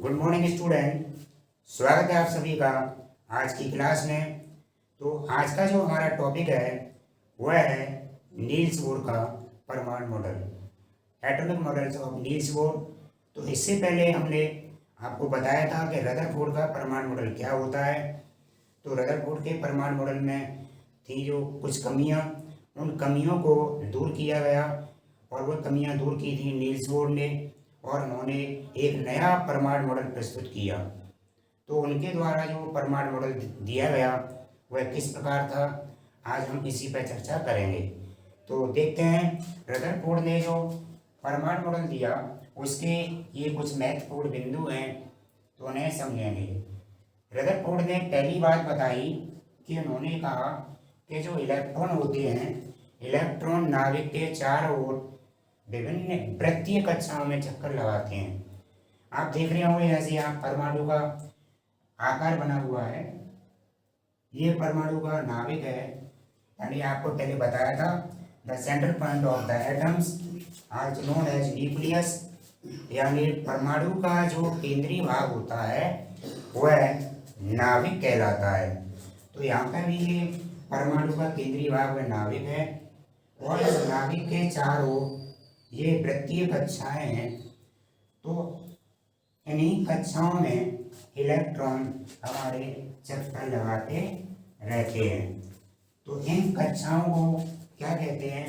Good morning student. स्वागत है आप सभी का आज की क्लास में। तो आज का जो हमारा टॉपिक है वह है नील्स बोर का परमाणु model, atomic models of Niels Bohr. तो इससे पहले हमने आपको बताया था कि रदरफोर्ड का परमाणु मॉडल क्या होता है। तो रदरफोर्ड के परमाणु मॉडल में थी जो कुछ कमियां, उन कमियों को दूर किया गया और वह कमियां दूर की थी नील्स बोर ने, और उन्होंने एक नया परमाणु मॉडल प्रस्तुत किया। तो उनके द्वारा जो परमाणु मॉडल दिया गया वह किस प्रकार था, आज हम इसी पर चर्चा करेंगे। तो देखते हैं रदरफोर्ड ने जो परमाणु मॉडल दिया उसके ये कुछ महत्वपूर्ण बिंदु हैं, तो उन्हें समझेंगे। रदरफोर्ड ने पहली बात बताई कि उन्होंने कहा कि जो इलेक्ट्रॉन होते हैं, इलेक्ट्रॉन नाभिक के चारों ओर विभिन्न वृत्तीय कक्षाओं में चक्कर लगाते हैं। आप देख रहे होंगे जैसे यहाँ परमाणु का आकार बना हुआ है, ये परमाणु का नाभिक है, यानी आपको पहले बताया था the central point of the atoms are known as nucleus, यानी परमाणु का जो केंद्रीय भाग होता है वह नाभिक कहलाता है। तो यहाँ पर भी ये परमाणु का केंद्रीय भाग वह नाभिक है, और इस नाभिक के चारों ये वृत्तीय कक्षाएं हैं। तो इन्हीं कक्षाओं में इलेक्ट्रॉन हमारे चक्कर लगाते रहते हैं। तो इन कक्षाओं को क्या कहते हैं?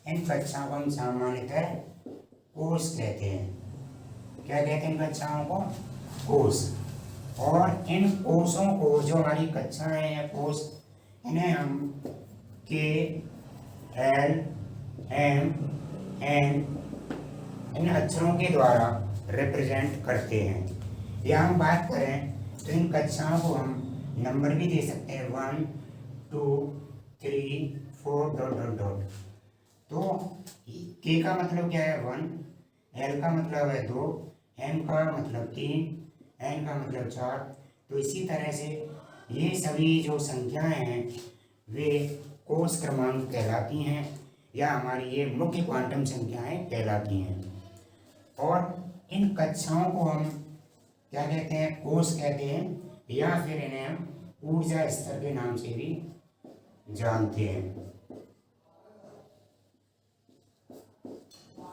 इन कक्षाओं को हम सामान्यतः कोष कहते हैं। क्या कहते हैं इन कक्षाओं को? कोष। और इन कोषों को, जो हमारी कक्षाएं हैं कोष, इन्हें हम के एल एम एन इन अक्षरों के द्वारा रिप्रेजेंट करते हैं। या हम बात करें तो इन कक्षाओं को हम नंबर भी दे सकते हैं, 1 2 3 4 डॉट डॉट डॉट। तो के का मतलब क्या है? 1, एल का मतलब है 2, एम का मतलब 3, एन का मतलब 4। तो इसी तरह से ये सभी जो संख्याएं हैं वे कोष क्रमांक कहलाती हैं, या हमारी ये मुख्य क्वांटम संख्याएं कहलाती हैं। और इन कक्षाओं को हम क्या कहते हैं? कोष कहते हैं, या फिर इन्हें हम ऊर्जा स्तर के नाम से भी जानते हैं।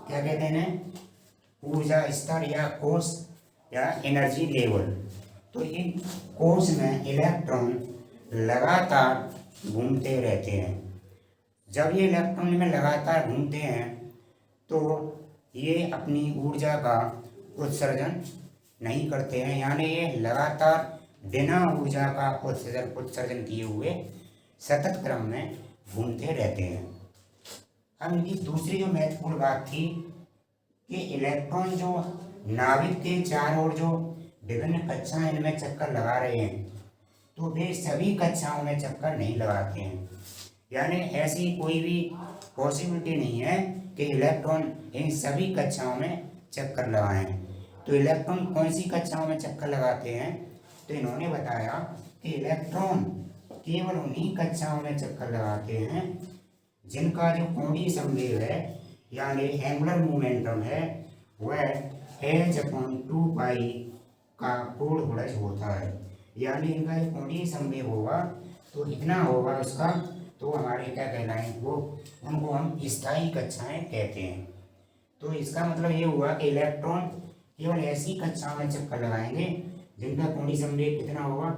क्या कहते हैं? ऊर्जा स्तर या कोष या एनर्जी लेवल। तो इन कोष में इलेक्ट्रॉन लगातार घूमते रहते हैं। जब ये इलेक्ट्रॉन में लगातार घूमते हैं तो ये अपनी ऊर्जा का उत्सर्जन नहीं करते हैं, यानी ये लगातार बिना ऊर्जा का उत्सर्जन किए हुए सतत क्रम में घूमते रहते हैं। अब इनकी दूसरी जो महत्वपूर्ण बात थी कि इलेक्ट्रॉन जो नाभिक के चारों ओर जो विभिन्न कक्षाएं इनमें चक्कर लगा रहे हैं, तो वे सभी कक्षाओं में चक्कर नहीं लगाते हैं। यानी ऐसी कोई भी पॉसिबिलिटी नहीं है कि इलेक्ट्रॉन इन सभी कक्षाओं में चक्कर लगाएं। तो इलेक्ट्रॉन कौन सी कक्षाओं में चक्कर लगाते हैं? तो इन्होंने बताया कि इलेक्ट्रॉन केवल उन्हीं कक्षाओं में चक्कर लगाते हैं जिनका जो कोणीय संवेग है, यानी एंगुलर मोमेंटम है, वह h/2π का पूर्ण गुणज होता है। यानी इनका जो कोणीय संवेग होगा तो इतना होगा उसका, तो हमारे क्या कहलाएंगे वो, उनको हम स्थायी कक्षाएं कहते हैं। तो इसका मतलब ये हुआ कि इलेक्ट्रॉन केवल ऐसी कक्षाओं में चक्कर लगाएंगे जिनका कोणीय संवेग कितना होगा?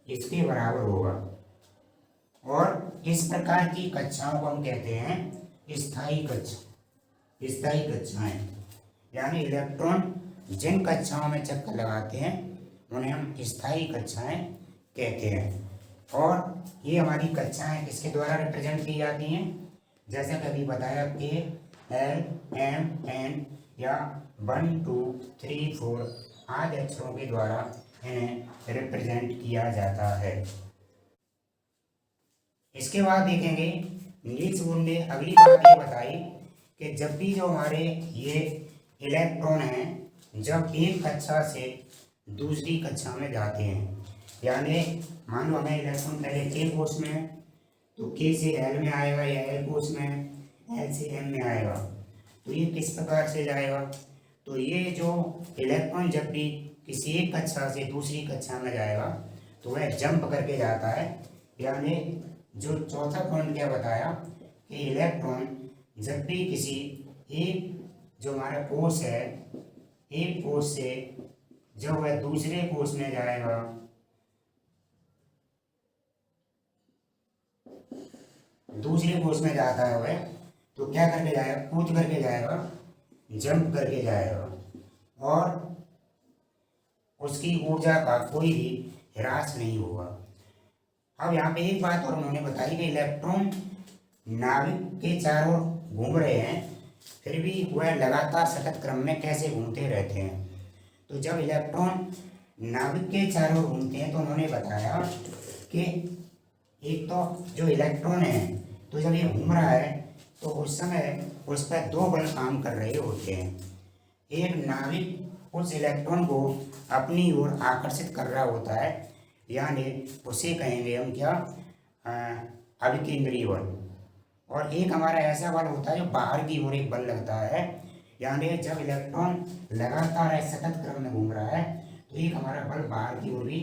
इसके बराबर होगा। और इस प्रकार की कक्षाओं को हम कहते हैं स्थायी कक्षा, स्थायी कक्षाएं। यानी इलेक्ट्रॉन जिन कक्षाओं में चक्कर लगाते हैं उन्हें हम स्थायी कक्षाएं कहते हैं। और ये हमारी कक्षाएं किसके द्वारा रिप्रेजेंट की जाती हैं? जैसा कभी बताया कि एल एम एन या 1 2 3 4 आदि अक्षरों के द्वारा इन्हें रिप्रेजेंट किया जाता है। इसके बाद देखेंगे नील्स बोर ने अगली बात ये बताई कि जब भी जो हमारे ये इलेक्ट्रॉन हैं, जब एक कक्षा से दूसरी कक्षा में जाते हैं, यानी मान लो हमें इलेक्ट्रॉन पहले के कोष में है तो के से एल में आएगा, या एल कोष में एल से एम में आएगा। तो ये किस प्रकार से जाएगा? तो ये जो इलेक्ट्रॉन जब भी किसी एक कक्षा से दूसरी कक्षा में जाएगा तो वह जंप करके जाता है। यानी जो चौथा पॉइंट क्या बताया कि इलेक्ट्रॉन जब भी किसी एक जो हमारा कोष है, एक कोष से जब वह दूसरे कोष में जाएगा, दूसरे कोष में जाता है वह, तो क्या करके जाएगा, कूद करके जाएगा, जंप करके जाएगा और उसकी ऊर्जा का कोई भी ह्रास नहीं होगा। अब यहाँ पे एक बात और उन्होंने बताई कि इलेक्ट्रॉन नाभिक के चारों घूम रहे हैं, फिर भी वह लगातार सतत क्रम में कैसे घूमते रहते हैं। तो जब इलेक्ट्रॉन नाभिक के चारों घूमते हैं तो उन्होंने बताया कि एक तो जो इलेक्ट्रॉन है, तो जब ये घूम रहा है तो उस समय उस पर दो बल काम कर रहे होते हैं। एक नाभिक उस इलेक्ट्रॉन को अपनी ओर आकर्षित कर रहा होता है, यानी उसे कहेंगे हम क्या, अभिकेंद्रीय बल। और एक हमारा ऐसा बल होता है जो बाहर की ओर एक बल लगता है, यानी जब इलेक्ट्रॉन लगातार सतत क्रम में घूम रहा है तो एक हमारा बल बाहर की ओर भी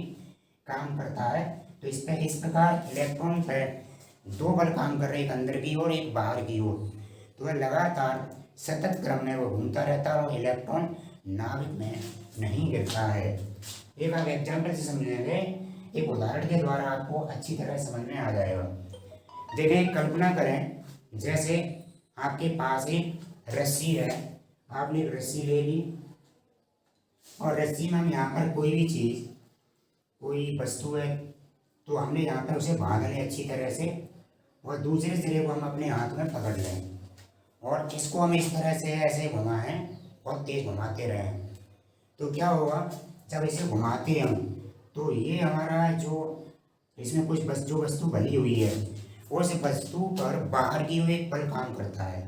काम करता है। तो इस प्रकार इलेक्ट्रॉन पर दो बल काम कर रहे हैं, एक अंदर की ओर एक बाहर की ओर। तो वह लगातार सतत क्रम में वो घूमता रहता है और इलेक्ट्रॉन नाभिक में नहीं गिरता है। एक आप एग्जाम्पल से समझेंगे, एक उदाहरण के द्वारा आपको अच्छी तरह समझ में आ जाएगा। देखिए, कल्पना करें जैसे आपके पास एक रस्सी है, आपने एक रस्सी ले ली और रस्सी में हम यहाँ पर कोई भी चीज़, कोई वस्तु है, तो हमने यहाँ पर उसे बांध लें अच्छी तरह से और दूसरे सिरे को हम अपने हाथ में पकड़ लें और इसको हम इस तरह से ऐसे घुमाएं और तेज घुमाते रहें। तो क्या होगा, जब इसे घुमाते हैं हम तो ये हमारा जो इसमें कुछ जो वस्तु भरी हुई है उस वस्तु पर बाहर की हुई एक बल काम करता है।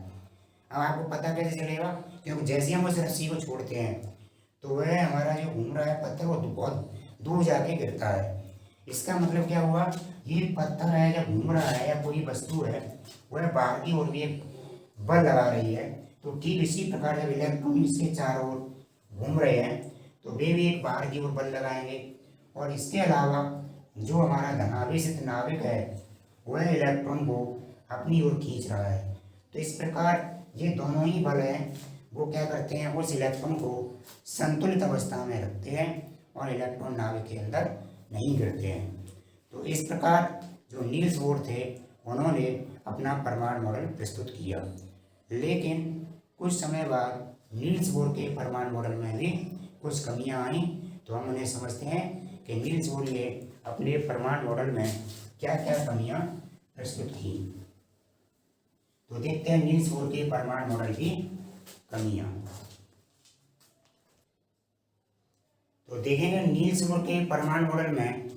अब आपको पता कैसे चलेगा, क्योंकि जैसे हम उस रस्सी को छोड़ते हैं तो वह हमारा जो घूम रहा है पत्थर वो बहुत दूर जाके गिरता है। इसका मतलब क्या हुआ, ये पत्थर है जब घूम रहा है या कोई वस्तु है वह बाहर की ओर भी एक बल लगा रही है। तो ठीक इसी प्रकार जब इलेक्ट्रॉन इसके चारों ओर घूम रहे हैं तो वे भी एक बाहर की ओर बल लगाएंगे। और इसके अलावा जो हमारा धनावेशित नाभिक है वह इलेक्ट्रॉन को अपनी ओर खींच रहा है। तो इस प्रकार ये दोनों ही बल हैं वो क्या करते हैं, उस इलेक्ट्रॉन को संतुलित अवस्था में रखते हैं और इलेक्ट्रॉन नाभिक के अंदर नहीं गिरते हैं। तो इस प्रकार जो नील्स बोर थे उन्होंने अपना परमाणु मॉडल प्रस्तुत किया, लेकिन कुछ समय बाद नील्स बोर के परमाणु मॉडल में भी कुछ कमियां आई। तो हम उन्हें समझते हैं कि नील्स बोर ने अपने परमाणु मॉडल में क्या क्या कमियां प्रस्तुत की। तो देखते हैं नील्स बोर के परमाणु मॉडल की कमियां। तो देखेंगे नील्स बोर के परमाणु मॉडल में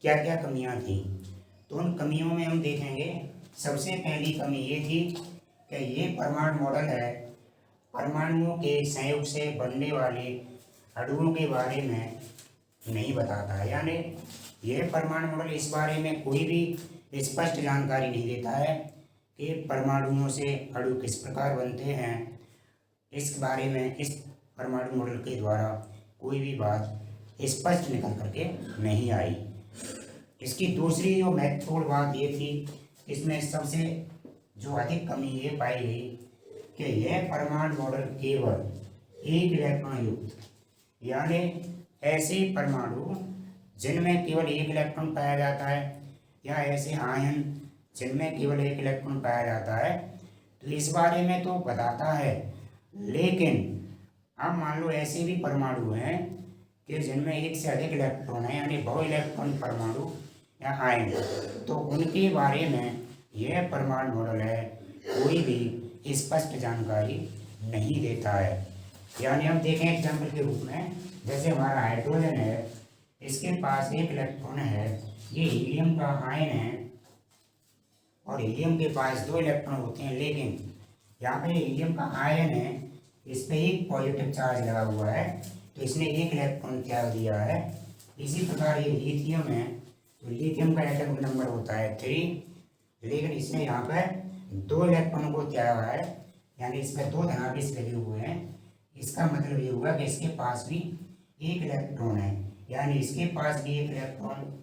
क्या क्या कमियां थी। तो उन कमियों में हम देखेंगे सबसे पहली कमी ये थी कि ये परमाणु मॉडल है परमाणुओं के संयोग से बनने वाले अणुओं के बारे में नहीं बताता है। यानी यह परमाणु मॉडल इस बारे में कोई भी स्पष्ट जानकारी नहीं देता है कि परमाणुओं से अणु किस प्रकार बनते हैं। इस बारे में इस परमाणु मॉडल के द्वारा कोई भी बात स्पष्ट निकल करके नहीं आई। इसकी दूसरी जो महत्वपूर्ण बात ये थी, इसमें सबसे जो अधिक कमी ये पाई गई कि यह परमाणु मॉडल केवल एक इलेक्ट्रॉन युक्त, यानी ऐसे परमाणु जिनमें केवल एक इलेक्ट्रॉन पाया जाता है या ऐसे आयन जिनमें केवल एक इलेक्ट्रॉन पाया जाता है, तो इस बारे में तो बताता है। लेकिन अब मान लो ऐसे भी परमाणु हैं कि जिनमें एक से अधिक इलेक्ट्रॉन है, यानी बहु इलेक्ट्रॉन परमाणु या आयन, तो उनके बारे में यह परमाणु मॉडल है कोई भी स्पष्ट जानकारी नहीं देता है। यानी हम देखें एग्जाम्पल के रूप में, जैसे हमारा हाइड्रोजन है, इसके पास एक इलेक्ट्रॉन है, ये हीलियम का आयन है और हीलियम के पास दो इलेक्ट्रॉन होते हैं, लेकिन यहाँ पे हीलियम का आयन है, इस पर एक पॉजिटिव चार्ज लगा हुआ है, तो इसने एक इलेक्ट्रॉन त्याग दिया है। इसी प्रकार ये लिथियम है, तो लिथियम का एटॉमिक नंबर होता है 3, लेकिन इसने यहाँ पर दो इलेक्ट्रॉनों को त्यागा है, यानी इस पर दो धनावेश लगे हुए हैं। इसका मतलब ये हुआ कि इसके पास भी एक इलेक्ट्रॉन है, यानी इसके पास भी एक इलेक्ट्रॉन,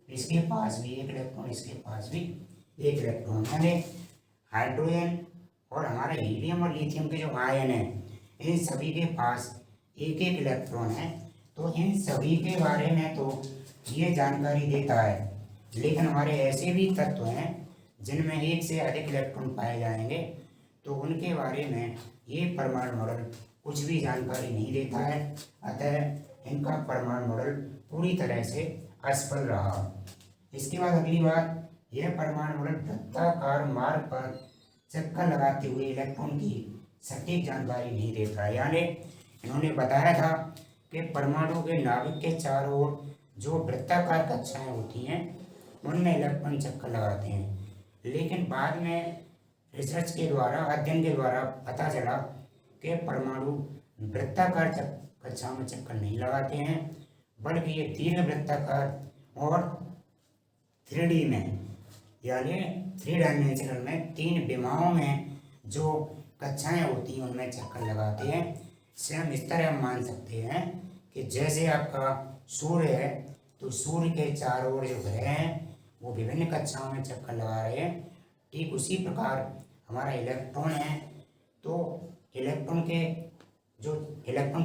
इसके पास भी एक इलेक्ट्रॉन, इसके पास भी एक इलेक्ट्रॉन, यानी हाइड्रोजन और हमारा हीलियम और लिथियम के जो आयन है इन सभी के पास एक एक इलेक्ट्रॉन है। तो इन सभी के बारे में तो ये जानकारी देता है, लेकिन हमारे ऐसे भी तत्व हैं जिनमें एक से अधिक इलेक्ट्रॉन पाए जाएंगे, तो उनके बारे में ये परमाणु मॉडल कुछ भी जानकारी नहीं देता है। अतः इनका परमाणु मॉडल पूरी तरह से असफल रहा। इसके बाद अगली बात, यह परमाणु मॉडल वृत्ताकार मार्ग पर चक्कर लगाते हुए इलेक्ट्रॉन की सटीक जानकारी नहीं देता है। यानी इन्होंने बताया था कि परमाणु के नाभिक के चारों ओर जो वृत्ताकार कक्षाएं होती हैं उनमें इलेक्ट्रॉन चक्कर लगाते हैं, लेकिन बाद में रिसर्च के द्वारा, अध्ययन के द्वारा पता चला कि परमाणु वृत्ताकार कक्षाओं में चक्कर नहीं लगाते हैं, बल्कि ये दीर्घ वृत्ताकार और 3D में, यानी 3 डायमेंशनल में, 3 विमाओं में जो कक्षाएं होती हैं उनमें चक्कर लगाते हैं। इससे हम इस तरह मान सकते हैं कि जैसे आपका सूर्य है तो सूर्य के चारों ओर जो ग्रह हैं वो विभिन्न कक्षाओं में चक्कर लगा रहे हैं, ठीक उसी प्रकार हमारा इलेक्ट्रॉन है तो इलेक्ट्रॉन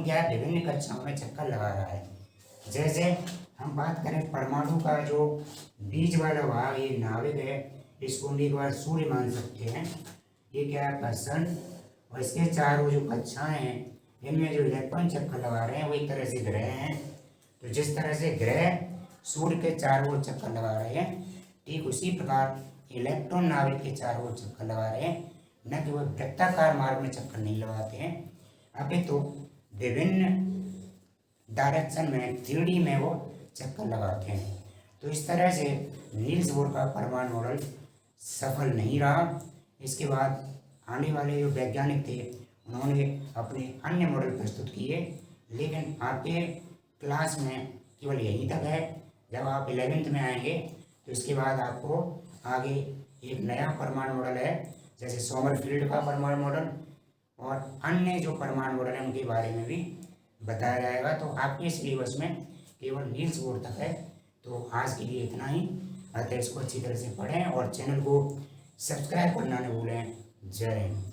क्या है, विभिन्न कक्षाओं में चक्कर लगा रहा है। जैसे हम बात करें परमाणु का जो बीच वाला भाग, ये नाभिक है, इसको हम एक बार सूर्य मान सकते हैं। ये क्या है, सन, और इसके चारों जो कक्षाएं हैं इनमें जो इलेक्ट्रॉन चक्कर लगा रहे हैं वो एक तरह से ग्रह हैं। तो जिस तरह से ग्रह सूर्य के चारों ओर चक्कर लगा रहे हैं, ठीक उसी प्रकार इलेक्ट्रॉन नाभिक के चारों ओर चक्कर लगा रहे हैं, न कि वो वृत्ताकार मार्ग में चक्कर नहीं लगाते हैं, अपितु विभिन्न डायरेक्शन में 3D में वो चक्कर लगाते हैं। तो इस तरह से नील्स बोर का परमाणु मॉडल सफल नहीं रहा। इसके बाद आने वाले जो वैज्ञानिक थे उन्होंने अपने अन्य मॉडल प्रस्तुत किए, लेकिन आपके क्लास में केवल यहीं तक है। जब आप 11th में आएंगे तो इसके बाद आपको आगे एक नया परमाणु मॉडल है, जैसे सोमरफील्ड का परमाणु मॉडल और अन्य जो परमाणु मॉडल हैं उनके बारे में भी बताया जाएगा। तो आपके सिलेबस में केवल नील्स बोर तक है। तो आज के लिए इतना ही। अतः इसको अच्छी तरह से पढ़ें और चैनल को सब्सक्राइब करना न भूलें। जय हिंद।